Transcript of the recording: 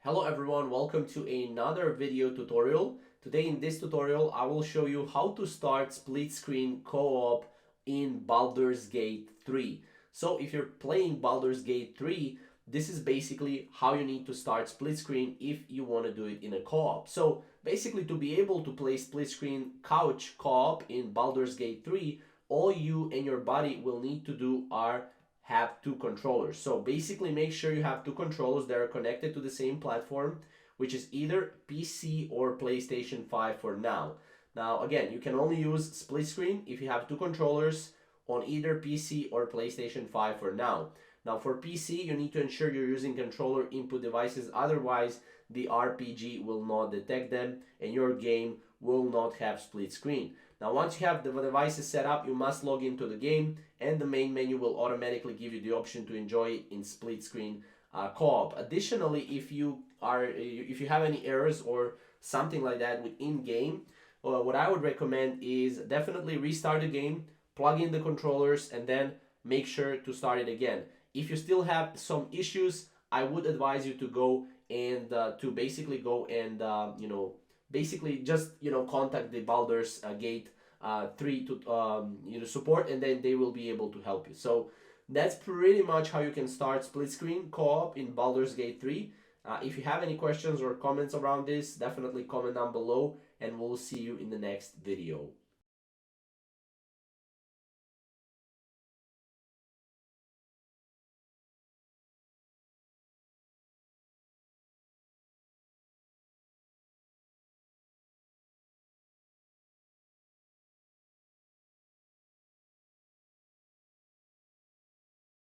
Hello everyone, welcome to another video tutorial. Today in this tutorial I will show you how to start split screen co-op in Baldur's Gate 3. So if you're playing Baldur's Gate 3, this is basically how you need to start split screen if you want to do it in a co-op. So basically, to be able to play split screen couch co-op in Baldur's Gate 3, all you and your buddy will need to do are have two controllers. So basically make sure you have two controllers that are connected to the same platform, which is either PC or PlayStation 5 for now. Now again, you can only use split screen if you have two controllers on either PC or PlayStation 5 for now. Now for PC, you need to ensure you're using controller input devices, otherwise the RPG will not detect them and your game will not have split screen. Now once you have the devices set up, you must log into the game and the main menu will automatically give you the option to enjoy it in split screen co-op. Additionally, if you have any errors or something like that within game, what I would recommend is definitely restart the game, plug in the controllers, and then make sure to start it again. If you still have some issues, I would advise you to go and basically just contact the Baldur's Gate 3 to support, and then they will be able to help you. So that's pretty much how you can start split screen co-op in Baldur's Gate 3. If you have any questions or comments around this, definitely comment down below, and we'll see you in the next video.